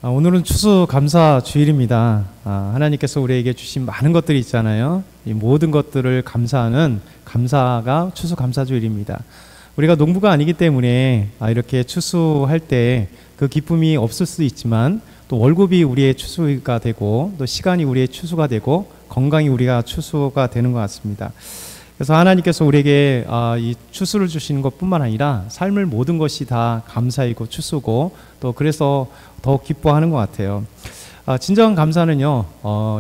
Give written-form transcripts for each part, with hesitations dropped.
오늘은 추수감사 주일입니다. 하나님께서 우리에게 주신 많은 것들이 있잖아요. 이 모든 것들을 감사하는 감사가 추수감사 주일입니다. 우리가 농부가 아니기 때문에 이렇게 추수할 때 그 기쁨이 없을 수도 있지만 또 월급이 우리의 추수가 되고 또 시간이 우리의 추수가 되고 건강이 우리가 추수가 되는 것 같습니다. 그래서 하나님께서 우리에게 이 추수를 주시는 것뿐만 아니라 삶을 모든 것이 다 감사이고 추수고 또 그래서 더 기뻐하는 것 같아요. 진정한 감사는요,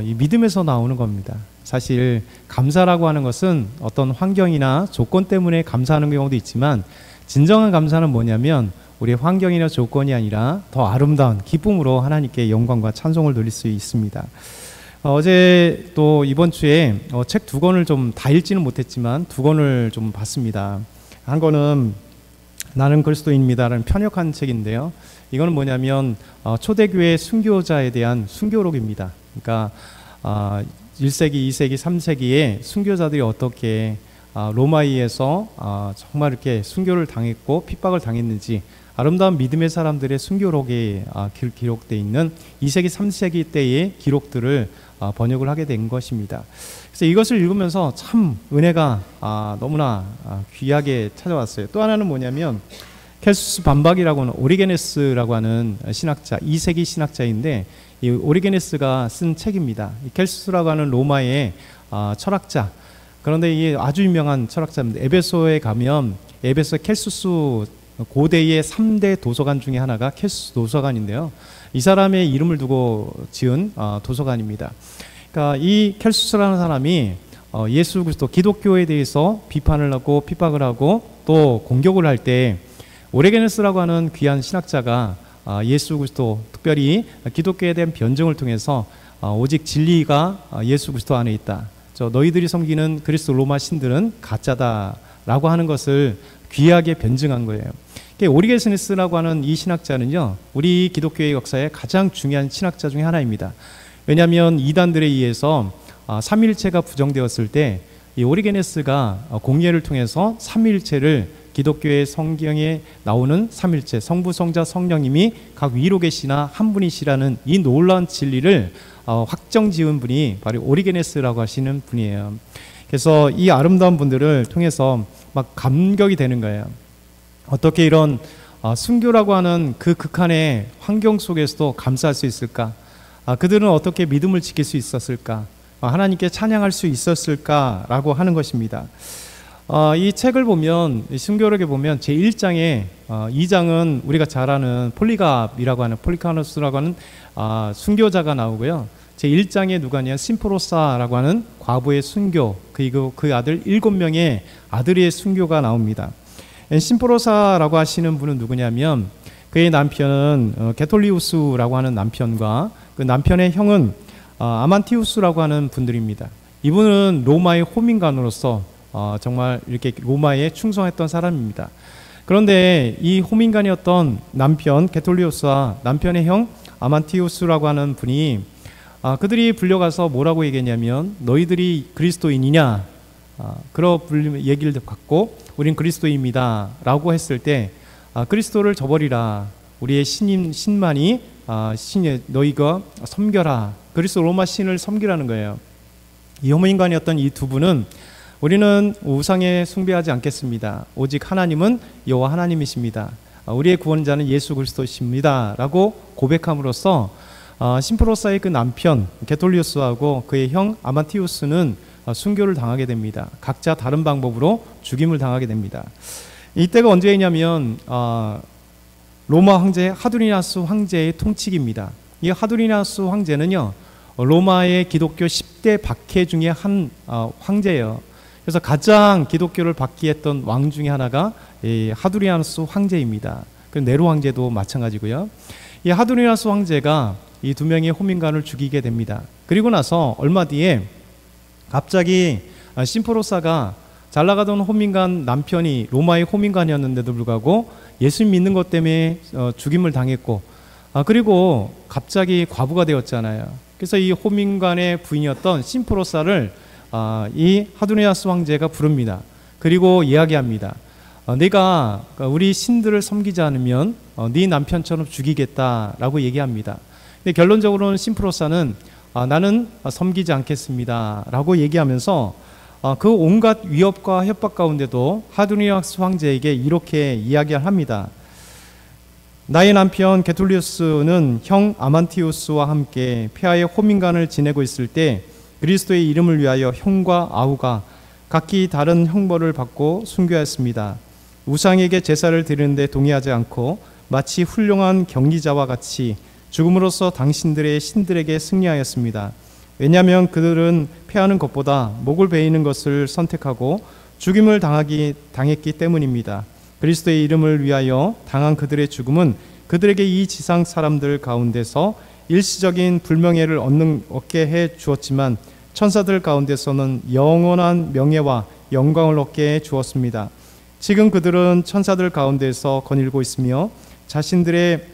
이 믿음에서 나오는 겁니다. 사실 감사라고 하는 것은 어떤 환경이나 조건 때문에 감사하는 경우도 있지만 진정한 감사는 뭐냐면 우리의 환경이나 조건이 아니라 더 아름다운 기쁨으로 하나님께 영광과 찬송을 돌릴 수 있습니다. 어제 또 이번 주에 책 두 권을 좀 다 읽지는 못했지만 두 권을 좀 봤습니다. 한 권은 나는 그리스도인입니다라는 편역한 책인데요. 이거는 뭐냐면 초대교회 순교자에 대한 순교록입니다. 그러니까 1세기, 2세기, 3세기에 순교자들이 어떻게 로마이에서 정말 이렇게 순교를 당했고 핍박을 당했는지 아름다운 믿음의 사람들의 순교록에 기록되어 있는 2세기, 3세기 때의 기록들을 번역을 하게 된 것입니다. 그래서 이것을 읽으면서 참 은혜가 너무나 귀하게 찾아왔어요. 또 하나는 뭐냐면 켈수스 반박이라고 하는 오리게네스라고 하는 신학자, 2세기 신학자인데 이 오리게네스가 쓴 책입니다. 이 켈수스라고 하는 로마의 철학자, 그런데 이 아주 유명한 철학자입니다. 에베소에 가면 에베소 켈수스 고대의 3대 도서관 중에 하나가 켈수스 도서관인데요. 이 사람의 이름을 두고 지은 도서관입니다. 그러니까 이 켈수스라는 사람이 예수 그리스도 기독교에 대해서 비판을 하고 핍박을 하고 또 공격을 할 때 오레게네스라고 하는 귀한 신학자가 예수 그리스도 특별히 기독교에 대한 변증을 통해서 오직 진리가 예수 그리스도 안에 있다. 너희들이 섬기는 그리스도 로마 신들은 가짜다라고 하는 것을 귀하게 변증한 거예요. 오리게네스라고 하는 이 신학자는요, 우리 기독교의 역사에 가장 중요한 신학자 중에 하나입니다. 왜냐하면 이단들에 의해서 삼위일체가 부정되었을 때 이 오리게네스가 공예를 통해서 삼위일체를 기독교의 성경에 나오는 삼위일체, 성부, 성자, 성령님이 각 위로 계시나 한 분이시라는 이 놀라운 진리를 확정지은 분이 바로 오리게네스라고 하시는 분이에요. 그래서 이 아름다운 분들을 통해서 막 감격이 되는 거예요. 어떻게 이런 순교라고 하는 그 극한의 환경 속에서도 감사할 수 있을까? 그들은 어떻게 믿음을 지킬 수 있었을까? 하나님께 찬양할 수 있었을까라고 하는 것입니다. 이 책을 보면, 순교록에 보면 제1장에 2장은 우리가 잘 아는 폴리갑이라고 하는 폴리카노스라고 하는 순교자가 나오고요. 제1장에 누가냐 심프로사라고 하는 과부의 순교, 그리고 그 아들 7명의 아들의 순교가 나옵니다. 심프로사라고 하시는 분은 누구냐면 그의 남편은 게톨리우스라고 하는 남편과 그 남편의 형은 아만티우스라고 하는 분들입니다. 이분은 로마의 호민관으로서 정말 이렇게 로마에 충성했던 사람입니다. 그런데 이 호민관이었던 남편 게톨리우스와 남편의 형 아만티우스라고 하는 분이 그들이 불려가서 뭐라고 얘기했냐면 너희들이 그리스도인이냐? 그런 얘기를 갖고 우린 그리스도입니다 라고 했을 때 그리스도를 저버리라, 우리의 신만이 너희가 섬겨라, 그리스도 로마 신을 섬기라는 거예요. 이 호모인간이었던 이 두 분은 우리는 우상에 숭배하지 않겠습니다, 오직 하나님은 여호와 하나님이십니다, 우리의 구원자는 예수 그리스도십니다 라고 고백함으로써 심프로사의 그 남편 게톨리우스하고 그의 형 아만티우스는 순교를 당하게 됩니다. 각자 다른 방법으로 죽임을 당하게 됩니다. 이때가 언제냐면 로마 황제 하두리나스 황제의 통치기입니다. 이 하두리나스 황제는요, 로마의 기독교 10대 박해 중에 한 황제예요. 그래서 가장 기독교를 박해했던 왕 중에 하나가 이 하두리나스 황제입니다. 그 네로 황제도 마찬가지고요. 이 하두리나스 황제가 이 두 명의 호민관을 죽이게 됩니다. 그리고 나서 얼마 뒤에 갑자기 심프로사가 잘 나가던 호민관 남편이 로마의 호민관이었는데도 불구하고 예수 믿는 것 때문에 죽임을 당했고 그리고 갑자기 과부가 되었잖아요. 그래서 이 호민관의 부인이었던 심프로사를 이 하두리나스 황제가 부릅니다. 그리고 이야기합니다. 네가 우리 신들을 섬기지 않으면 네 남편처럼 죽이겠다라고 얘기합니다. 근데 결론적으로는 심프로사는 나는 섬기지 않겠습니다 라고 얘기하면서 그 온갖 위협과 협박 가운데도 하두니아스 황제에게 이렇게 이야기를 합니다. 나의 남편 게툴리우스는 형 아만티우스와 함께 폐하의 호민관을 지내고 있을 때 그리스도의 이름을 위하여 형과 아우가 각기 다른 형벌을 받고 순교하였습니다. 우상에게 제사를 드리는데 동의하지 않고 마치 훌륭한 경기자와 같이 죽음으로써 당신들의 신들에게 승리하였습니다. 왜냐하면 그들은 패하는 것보다 목을 베이는 것을 선택하고 죽임을 당했기 때문입니다. 그리스도의 이름을 위하여 당한 그들의 죽음은 그들에게 이 지상 사람들 가운데서 일시적인 불명예를 얻게 해 주었지만 천사들 가운데서는 영원한 명예와 영광을 얻게 해 주었습니다. 지금 그들은 천사들 가운데서 거닐고 있으며 자신들의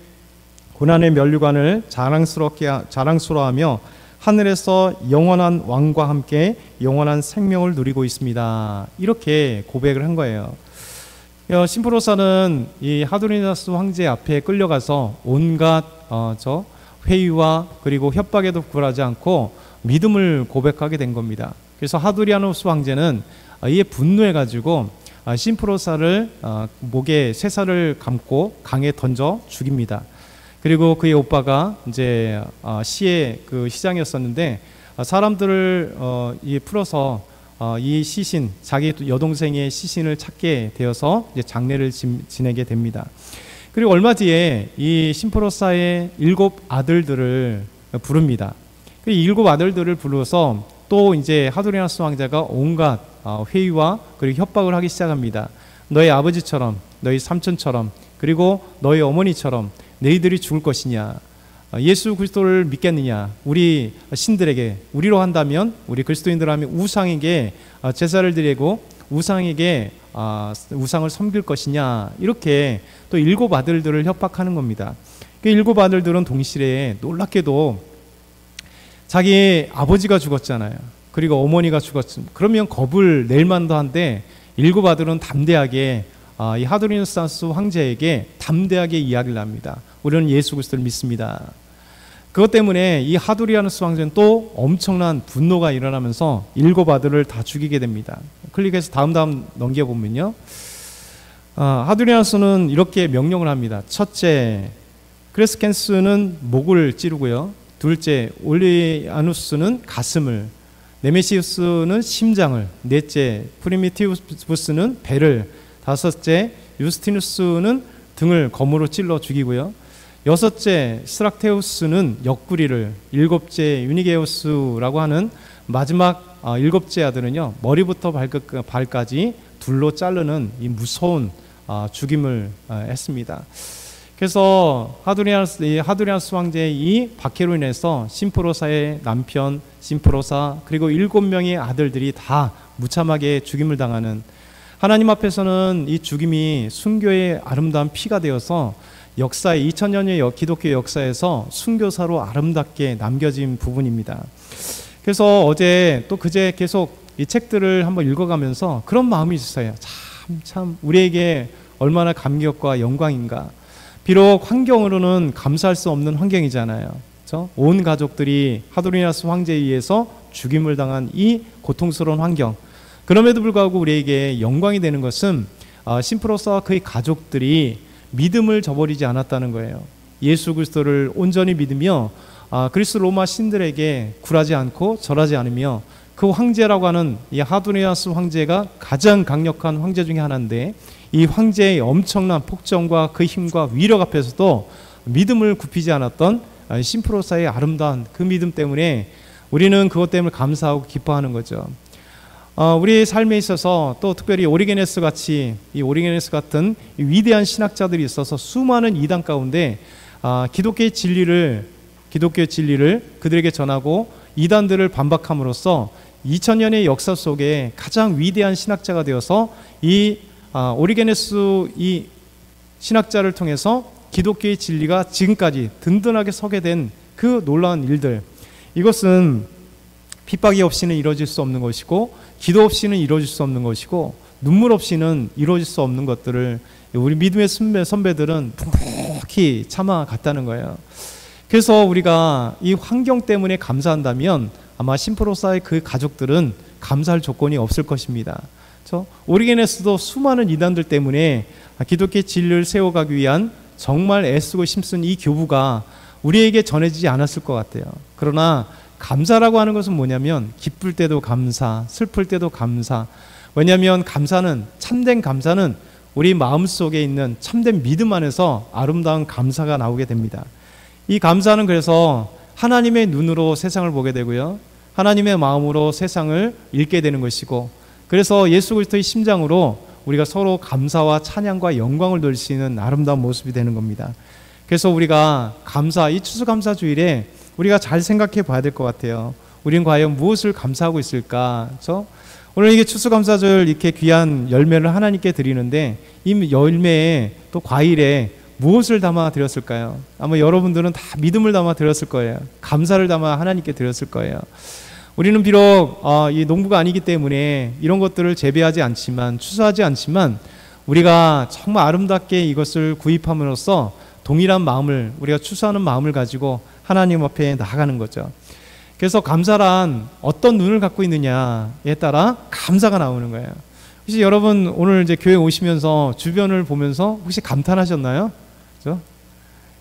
고난의 면류관을 자랑스러워하며 하늘에서 영원한 왕과 함께 영원한 생명을 누리고 있습니다. 이렇게 고백을 한 거예요. 심프로사는 이 하두니아스 황제 앞에 끌려가서 온갖 회의와 그리고 협박에도 굴하지 않고 믿음을 고백하게 된 겁니다. 그래서 하두리아누스 황제는 이에 분노해가지고 심프로사를 목에 쇠사를 감고 강에 던져 죽입니다. 그리고 그의 오빠가 이제 시의 그 시장이었었는데 사람들을 풀어서 이 시신, 자기 여동생의 시신을 찾게 되어서 이제 장례를 지내게 됩니다. 그리고 얼마 뒤에 이 심프로사의 7 아들들을 부릅니다. 그 7 아들들을 부르서 또 이제 하두리아누스 왕자가 온갖 회의와 그리고 협박을 하기 시작합니다. 너희 아버지처럼, 너희 삼촌처럼, 그리고 너희 어머니처럼 너희들이 죽을 것이냐, 예수 그리스도를 믿겠느냐, 우리 신들에게, 우리로 한다면, 우리 그리스도인들 하면 우상에게 제사를 드리고 우상에게 우상을 섬길 것이냐, 이렇게 또 7 아들들을 협박하는 겁니다. 그 7 아들들은 동시에 놀랍게도 자기 아버지가 죽었잖아요. 그리고 어머니가 죽었습니다. 그러면 겁을 낼 만도 한데 7 아들은 담대하게 이 하두리아누스 황제에게 담대하게 이야기를 합니다. 우리는 예수 그리스도를 믿습니다. 그것 때문에 이 하두리아누스 황제는 또 엄청난 분노가 일어나면서 7 아들을 다 죽이게 됩니다. 클릭해서 다음 넘겨보면요, 하두리아누스는 이렇게 명령을 합니다. 첫째, 크레스켄스는 목을 찌르고요. 둘째, 올리아누스는 가슴을, 네메시우스는 심장을, 넷째, 프리미티부스는 배를, 다섯째, 유스티누스는 등을 검으로 찔러 죽이고요. 여섯째, 스락테우스는 옆구리를, 일곱째, 유니게우스라고 하는 마지막 7째 아들은요, 머리부터 발까지 둘로 자르는 이 무서운 죽임을 했습니다. 그래서 하두리아누스 황제의 이 박해로 인해서 심프로사의 남편 심프로사 그리고 7명의 아들들이 다 무참하게 죽임을 당하는, 하나님 앞에서는 이 죽임이 순교의 아름다운 피가 되어서 역사의 2000년의 기독교 역사에서 순교사로 아름답게 남겨진 부분입니다. 그래서 어제 또 그제 계속 이 책들을 한번 읽어가면서 그런 마음이 있었어요. 참 우리에게 얼마나 감격과 영광인가. 비록 환경으로는 감사할 수 없는 환경이잖아요. 그렇죠? 온 가족들이 하두리아누스 황제에 의해서 죽임을 당한 이 고통스러운 환경. 그럼에도 불구하고 우리에게 영광이 되는 것은 심프로사와 그의 가족들이 믿음을 저버리지 않았다는 거예요. 예수 그리스도를 온전히 믿으며 그리스 로마 신들에게 굴하지 않고 절하지 않으며, 그 황제라고 하는 이 하두리아누스 황제가 가장 강력한 황제 중에 하나인데, 이 황제의 엄청난 폭정과 그 힘과 위력 앞에서도 믿음을 굽히지 않았던 심프로사의 아름다운 그 믿음 때문에 우리는 그것 때문에 감사하고 기뻐하는 거죠. 우리 삶에 있어서 또 특별히 오리게네스 같이, 이 오리게네스 같은 위대한 신학자들이 있어서 수많은 이단 가운데 기독교의 진리를 그들에게 전하고 이단들을 반박함으로써 2000년의 역사 속에 가장 위대한 신학자가 되어서 이 오리게네스 이 신학자를 통해서 기독교의 진리가 지금까지 든든하게 서게 된 그 놀라운 일들, 이것은 핍박이 없이는 이루어질 수 없는 것이고, 기도 없이는 이루어질 수 없는 것이고, 눈물 없이는 이루어질 수 없는 것들을 우리 믿음의 선배들은 묵묵히 참아갔다는 거예요. 그래서 우리가 이 환경 때문에 감사한다면 아마 심프로사의 그 가족들은 감사할 조건이 없을 것입니다. 오리게네스도 수많은 이단들 때문에 기독교의 진리를 세워가기 위한 정말 애쓰고 힘쓴 이 교부가 우리에게 전해지지 않았을 것 같아요. 그러나 감사라고 하는 것은 뭐냐면 기쁠 때도 감사, 슬플 때도 감사. 왜냐하면 감사는, 참된 감사는 우리 마음속에 있는 참된 믿음 안에서 아름다운 감사가 나오게 됩니다. 이 감사는 그래서 하나님의 눈으로 세상을 보게 되고요, 하나님의 마음으로 세상을 읽게 되는 것이고, 그래서 예수 그리스도의 심장으로 우리가 서로 감사와 찬양과 영광을 돌릴 수 있는 아름다운 모습이 되는 겁니다. 그래서 우리가 감사, 이 추수감사주일에 우리가 잘 생각해 봐야 될 것 같아요. 우리는 과연 무엇을 감사하고 있을까? 오늘 이게 추수감사절 이렇게 귀한 열매를 하나님께 드리는데, 이 열매에 또 과일에 무엇을 담아 드렸을까요? 아마 여러분들은 다 믿음을 담아 드렸을 거예요. 감사를 담아 하나님께 드렸을 거예요. 우리는 비록 이 농부가 아니기 때문에 이런 것들을 재배하지 않지만, 추수하지 않지만, 우리가 정말 아름답게 이것을 구입함으로써 동일한 마음을, 우리가 추수하는 마음을 가지고 하나님 앞에 나아가는 거죠. 그래서 감사란 어떤 눈을 갖고 있느냐에 따라 감사가 나오는 거예요. 혹시 여러분 오늘 이제 교회 오시면서 주변을 보면서 혹시 감탄하셨나요? 그죠?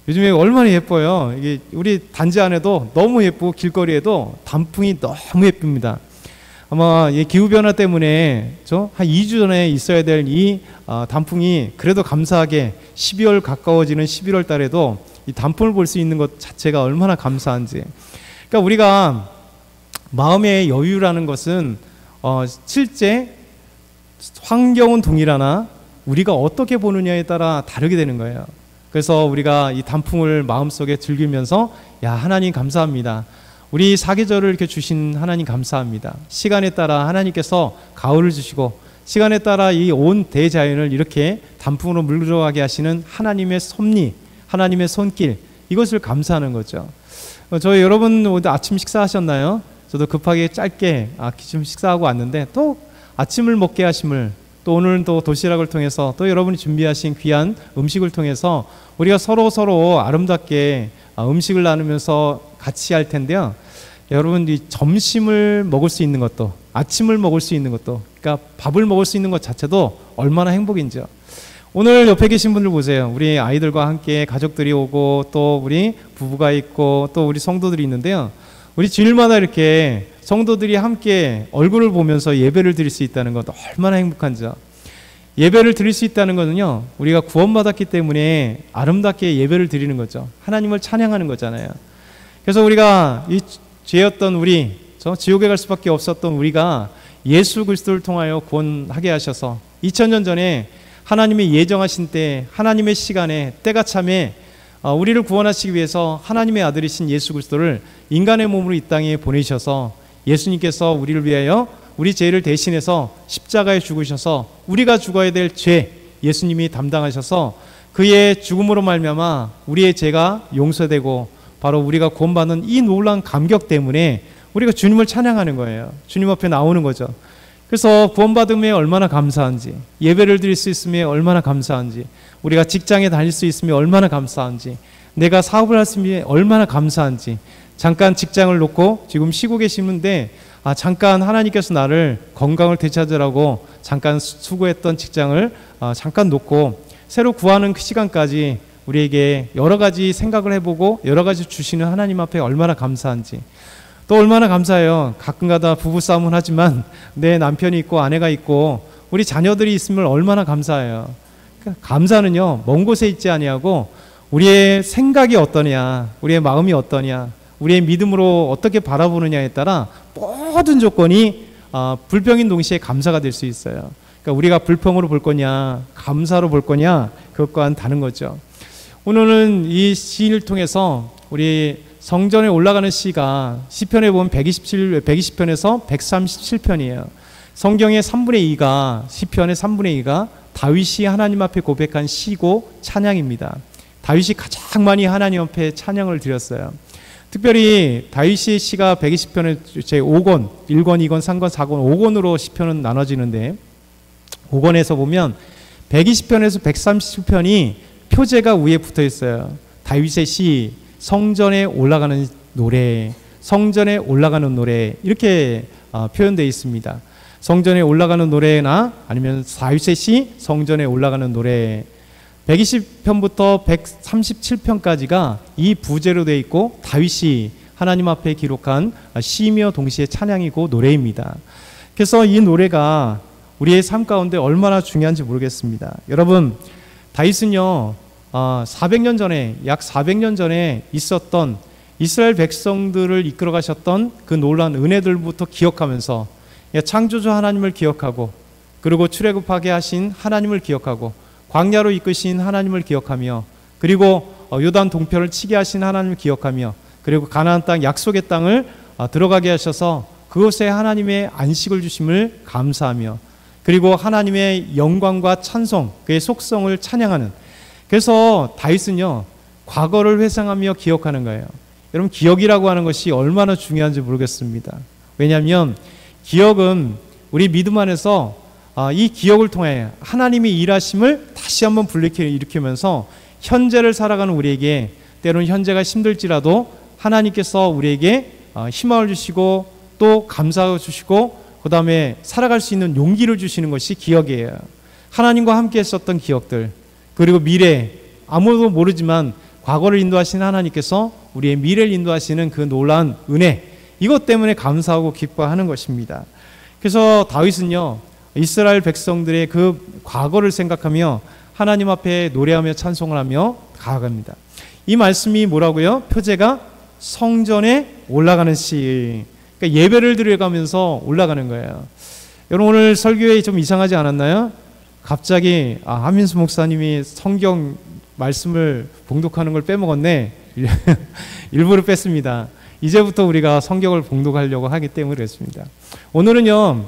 요즘에 얼마나 예뻐요. 이게 우리 단지 안에도 너무 예쁘고 길거리에도 단풍이 너무 예쁩니다. 아마 이 기후변화 때문에 한 2주 전에 있어야 될 이 단풍이 그래도 감사하게 12월 가까워지는 11월 달에도 이 단풍을 볼 수 있는 것 자체가 얼마나 감사한지. 그러니까 우리가 마음의 여유라는 것은 실제 환경은 동일하나 우리가 어떻게 보느냐에 따라 다르게 되는 거예요. 그래서 우리가 이 단풍을 마음속에 즐기면서, 야, 하나님 감사합니다. 우리 사계절을 이렇게 주신 하나님 감사합니다. 시간에 따라 하나님께서 가을을 주시고, 시간에 따라 이 온 대자연을 이렇게 단풍으로 물들어가게 하시는 하나님의 섭리, 하나님의 손길, 이것을 감사하는 거죠. 저희 여러분 오늘 아침 식사하셨나요? 저도 급하게 짧게 좀 식사하고 왔는데, 또 아침을 먹게 하심을, 또 오늘은 또 도시락을 통해서 또 여러분이 준비하신 귀한 음식을 통해서 우리가 서로 아름답게 음식을 나누면서 같이 할 텐데요. 여러분들이 점심을 먹을 수 있는 것도, 아침을 먹을 수 있는 것도, 그러니까 밥을 먹을 수 있는 것 자체도 얼마나 행복인지요. 오늘 옆에 계신 분들 보세요. 우리 아이들과 함께 가족들이 오고, 또 우리 부부가 있고, 또 우리 성도들이 있는데요. 우리 주일마다 이렇게 성도들이 함께 얼굴을 보면서 예배를 드릴 수 있다는 것 얼마나 행복한지요. 예배를 드릴 수 있다는 것은요, 우리가 구원받았기 때문에 아름답게 예배를 드리는 거죠. 하나님을 찬양하는 거잖아요. 그래서 우리가 이 죄였던 우리, 지옥에 갈 수밖에 없었던 우리가 예수 그리스도를 통하여 구원하게 하셔서 2000년 전에 하나님의 예정하신 때, 하나님의 시간에, 때가 참에 우리를 구원하시기 위해서 하나님의 아들이신 예수 그리스도를 인간의 몸으로 이 땅에 보내셔서, 예수님께서 우리를 위하여 우리 죄를 대신해서 십자가에 죽으셔서 우리가 죽어야 될 죄 예수님이 담당하셔서 그의 죽음으로 말미암아 우리의 죄가 용서되고, 바로 우리가 구원받는 이 놀라운 감격 때문에 우리가 주님을 찬양하는 거예요. 주님 앞에 나오는 거죠. 그래서 구원받음에 얼마나 감사한지, 예배를 드릴 수 있음에 얼마나 감사한지, 우리가 직장에 다닐 수 있음에 얼마나 감사한지, 내가 사업을 할 수 있음에 얼마나 감사한지, 잠깐 직장을 놓고 지금 쉬고 계시는데 잠깐 하나님께서 나를 건강을 되찾으라고 잠깐 수고했던 직장을 잠깐 놓고 새로 구하는 그 시간까지 우리에게 여러 가지 생각을 해보고 여러 가지 주시는 하나님 앞에 얼마나 감사한지, 또 얼마나 감사해요. 가끔가다 부부싸움은 하지만 내 남편이 있고 아내가 있고 우리 자녀들이 있으면 얼마나 감사해요. 그러니까 감사는요, 먼 곳에 있지 아니하고 우리의 생각이 어떠냐, 우리의 마음이 어떠냐, 우리의 믿음으로 어떻게 바라보느냐에 따라 모든 조건이 불평인 동시에 감사가 될 수 있어요. 그러니까 우리가 불평으로 볼 거냐, 감사로 볼 거냐, 그것과는 다른 거죠. 오늘은 이 시를 통해서 우리 성전에 올라가는 시가 시편에 보면 120편에서 137편이에요. 성경의 3분의 2가, 시편의 3분의 2가 다윗이 하나님 앞에 고백한 시고 찬양입니다. 다윗이 가장 많이 하나님 앞에 찬양을 드렸어요. 특별히 다윗의 시가 120편의 제5권, 1권, 2권, 3권, 4권, 5권으로 시편은 나눠지는데, 5권에서 보면 120편에서 137편이 표제가 위에 붙어 있어요. 다윗의 시, 성전에 올라가는 노래, 성전에 올라가는 노래 이렇게 표현되어 있습니다. 성전에 올라가는 노래나 아니면 다윗의 시 성전에 올라가는 노래 120편부터 137편까지가 이 부제로 되어 있고 다윗이 하나님 앞에 기록한 시며 동시에 찬양이고 노래입니다. 그래서 이 노래가 우리의 삶 가운데 얼마나 중요한지 모르겠습니다. 여러분, 다윗은요 400년 전에 약 400년 전에 있었던 이스라엘 백성들을 이끌어 가셨던 그 놀라운 은혜들부터 기억하면서 창조주 하나님을 기억하고 그리고 출애굽하게 하신 하나님을 기억하고 광야로 이끄신 하나님을 기억하며 그리고 요단 동편을 치게 하신 하나님을 기억하며 그리고 가나안 땅 약속의 땅을 들어가게 하셔서 그곳에 하나님의 안식을 주심을 감사하며 그리고 하나님의 영광과 찬송 그의 속성을 찬양하는 그래서 다윗은요 과거를 회상하며 기억하는 거예요. 여러분 기억이라고 하는 것이 얼마나 중요한지 모르겠습니다. 왜냐하면 기억은 우리 믿음 안에서 이 기억을 통해 하나님의 일하심을 다시 한번 불러일으키면서 현재를 살아가는 우리에게 때로는 현재가 힘들지라도 하나님께서 우리에게 희망을 주시고 또 감사해 주시고 그 다음에 살아갈 수 있는 용기를 주시는 것이 기억이에요. 하나님과 함께 했었던 기억들 그리고 미래 아무도 모르지만 과거를 인도하신 하나님께서 우리의 미래를 인도하시는 그 놀라운 은혜 이것 때문에 감사하고 기뻐하는 것입니다. 그래서 다윗은요 이스라엘 백성들의 그 과거를 생각하며 하나님 앞에 노래하며 찬송을 하며 가아갑니다. 이 말씀이 뭐라고요? 표제가 성전에 올라가는 시 그러니까 예배를 드려가면서 올라가는 거예요. 여러분 오늘 설교에 좀 이상하지 않았나요? 갑자기 한민수 목사님이 성경 말씀을 봉독하는 걸 빼먹었네. 일부러 뺐습니다. 이제부터 우리가 성경을 봉독하려고 하기 때문에 그렇습니다. 오늘은요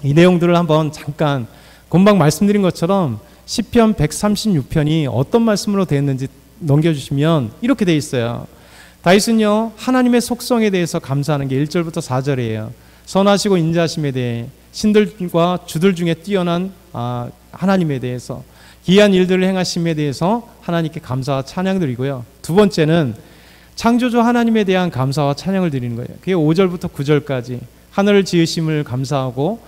이 내용들을 한번 잠깐 금방 말씀드린 것처럼 시편 136편이 어떤 말씀으로 되어 있는지 넘겨주시면 이렇게 되어 있어요. 다윗은요 하나님의 속성에 대해서 감사하는 게 1절부터 4절이에요. 선하시고 인자하심에 대해 신들과 주들 중에 뛰어난 하나님에 대해서 기이한 일들을 행하심에 대해서 하나님께 감사와 찬양 드리고요. 두 번째는 창조주 하나님에 대한 감사와 찬양을 드리는 거예요. 그게 5절부터 9절까지 하늘을 지으심을 감사하고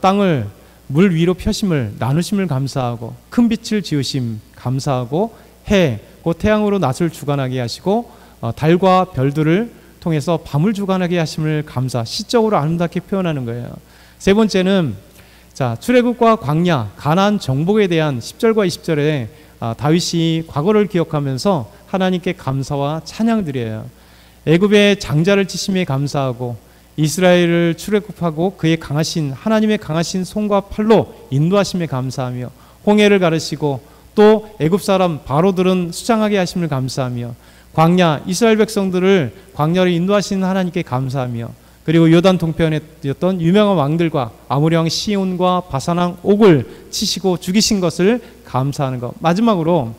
땅을 물 위로 펴심을 나누심을 감사하고 큰 빛을 지으심 감사하고 해 곧 태양으로 낮을 주관하게 하시고 달과 별들을 통해서 밤을 주관하게 하심을 감사 시적으로 아름답게 표현하는 거예요. 세 번째는 출애굽과 광야 가나안 정복에 대한 10절과 20절에 다윗이 과거를 기억하면서 하나님께 감사와 찬양 드려요. 애굽의 장자를 치심에 감사하고 이스라엘을 출애굽하고 그의 강하신 하나님의 강하신 손과 팔로 인도하심에 감사하며 홍해를 가르시고 또 애굽 사람 바로들은 수장하게 하심을 감사하며 광야 이스라엘 백성들을 광야로 인도하시는 하나님께 감사하며 그리고 요단 동편에 있던 유명한 왕들과 아모리 왕 시온과 바산 왕 옥을 치시고 죽이신 것을 감사하는 것. 마지막으로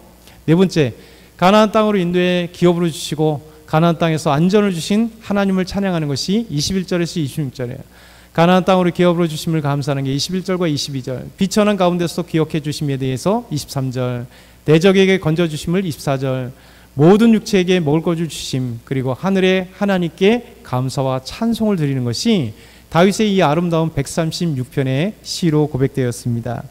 네 번째 가나안 땅으로 인도해 기업으로 주시고 가나안 땅에서 안전을 주신 하나님을 찬양하는 것이 21절에서 26절이에요. 가나안 땅으로 기업으로 주심을 감사하는 게 21절과 22절 비천한 가운데서 기억해 주심에 대해서 23절 대적에게 건져주심을 24절 모든 육체에게 먹을 것을 주심 그리고 하늘의 하나님께 감사와 찬송을 드리는 것이 다윗의 이 아름다운 136편의 시로 고백되었습니다.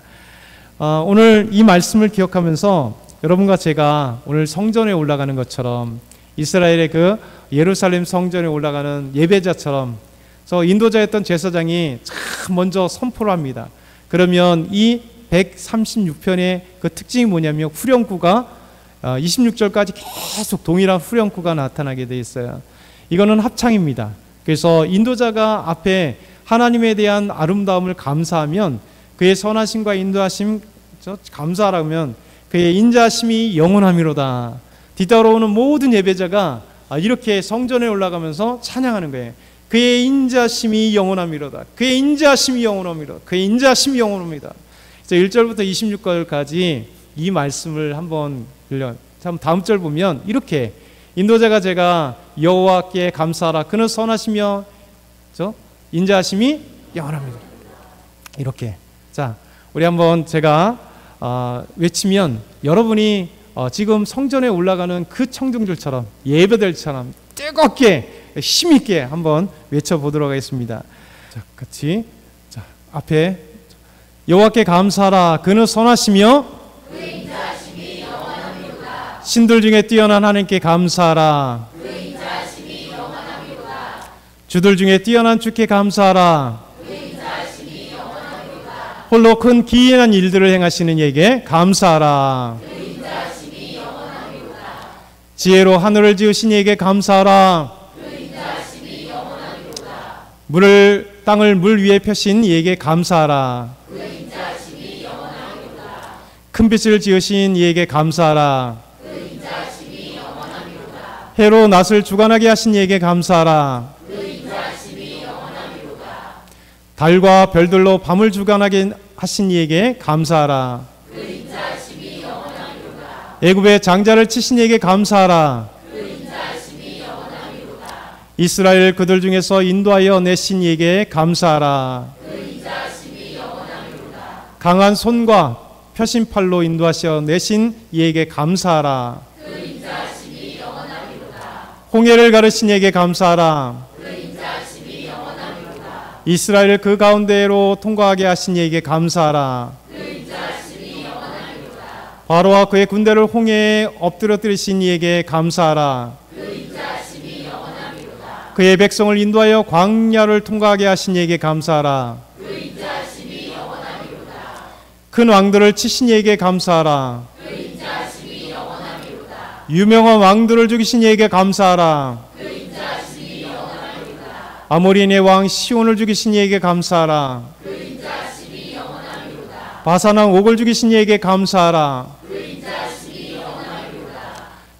오늘 이 말씀을 기억하면서 여러분과 제가 오늘 성전에 올라가는 것처럼 이스라엘의 그 예루살렘 성전에 올라가는 예배자처럼 인도자였던 제사장이 참 먼저 선포를 합니다. 그러면 이 136편의 그 특징이 뭐냐면 후렴구가 26절까지 계속 동일한 후렴구가 나타나게 돼 있어요. 이거는 합창입니다. 그래서 인도자가 앞에 하나님에 대한 아름다움을 감사하면 그의 선하심과 인도하심 감사하라면 그의 인자하심이 영원함이로다. 뒤따라오는 모든 예배자가 이렇게 성전에 올라가면서 찬양하는 거예요. 그의 인자심이 영원함이로다. 그의 인자심이 영원함이로다. 그의 인자심이 영원합니다. 1절부터 26절까지 이 말씀을 한번 다음 절 보면 이렇게 인도자가 제가 여호와께 감사하라. 그는 선하시며 인자하심이 영원합니다. 이렇게 우리 한번 제가 외치면 여러분이 지금 성전에 올라가는 그 청중들처럼 예배들처럼 뜨겁게 힘있게 한번 외쳐보도록 하겠습니다. 자, 같이 자, 앞에 여호와께 감사하라. 그는 선하시며 그 인자하심이 영원하미로다. 신들 중에 뛰어난 하나님께 감사하라. 그 인자하심이 영원하미로다. 주들 중에 뛰어난 주께 감사하라. 그 인자하심이 영원하미로다. 홀로 큰 기이한 일들을 행하시는 이에게 감사하라. 그 인자하심이 영원하미로다. 지혜로 하늘을 지으신 이에게 감사하라. 그 인자하심이 영원하미로다. 물을 땅을 물 위에 펴신 이에게 감사하라. 그 인자하심이 영원하미로다. 큰 빛을 지으신 이에게 감사하라. 그 인자하심이 영원하미로다. 해로 낫을 주관하게 하신 이에게 감사하라. 그 인자하심이 영원하미로다. 달과 별들로 밤을 주관하게 하신 이에게 감사하라. 그 인자하심이 영원하미로다. 애굽의 장자를 치신 이에게 감사하라. 그 인자하심이 영원하미로다. 이스라엘 그들 중에서 인도하여 내신 이에게 감사하라. 그 인자하심이 영원하미로다. 강한 손과 펴신 팔로 인도하셔 내신 이에게 감사하라. 그 인자하심이 영원하미로다. 홍해를 가르신 이에게 감사하라. 그 인자하심이 영원하미로다. 이스라엘을 그 가운데로 통과하게 하신 이에게 감사하라. 그 인자하심이 영원하미로다. 바로와 그의 군대를 홍해에 엎드러뜨리신 이에게 감사하라. 그 인자하심이 영원하미로다. 그의 백성을 인도하여 광야를 통과하게 하신 이에게 감사하라. 그 인자하심이 영원하미로다. 큰 왕들을 치신 이에게 감사하라. 그 인자하심이 영원하미로다. 유명한 왕들을 죽이신 이에게 감사하라. 그 인자하심이 영원하미로다. 아모리인의 왕 시온을 죽이신 이에게 감사하라. 그 인자하심이 영원하미로다. 바사왕 옥을 죽이신 이에게 감사하라. 그 인자하심이 영원하미로다.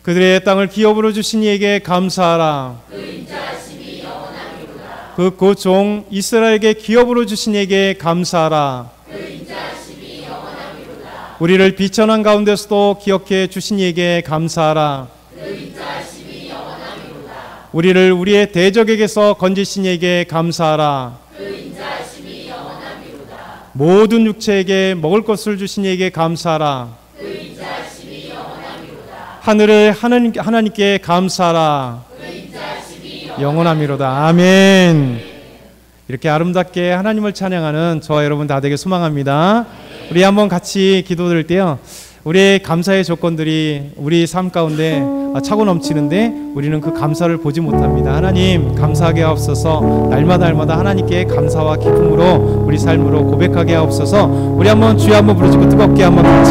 그들의 땅을 기업으로 주신 이에게 감사하라. 그 인자하심이 영원하미로다. 그 종 이스라엘에게 기업으로 주신 이에게 감사하라. 그 인자하심이 영원하미로다. 우리를 비천한 가운데서도 기억해 주신 이에게 감사하라. 그 인자하심이 영원하미로다. 우리를 우리의 대적에게서 건지신 이에게 감사하라. 그 인자하심이 영원하미로다. 모든 육체에게 먹을 것을 주신 이에게 감사하라. 그 인자하심이 영원하미로다. 하늘의 하나님께 감사하라. 그 인자하심이 영원하미로다. 아멘. 이렇게 아름답게 하나님을 찬양하는 저와 여러분 다 되게 소망합니다. 우리 한번 같이 기도드릴 때요. 우리의 감사의 조건들이 우리 삶 가운데 차고 넘치는데 우리는 그 감사를 보지 못합니다. 하나님 감사하게 하옵소서. 날마다 하나님께 감사와 기쁨으로 우리 삶으로 고백하게 하옵소서. 우리 한번 주여 한번 부르시고 뜨겁게 한번 같이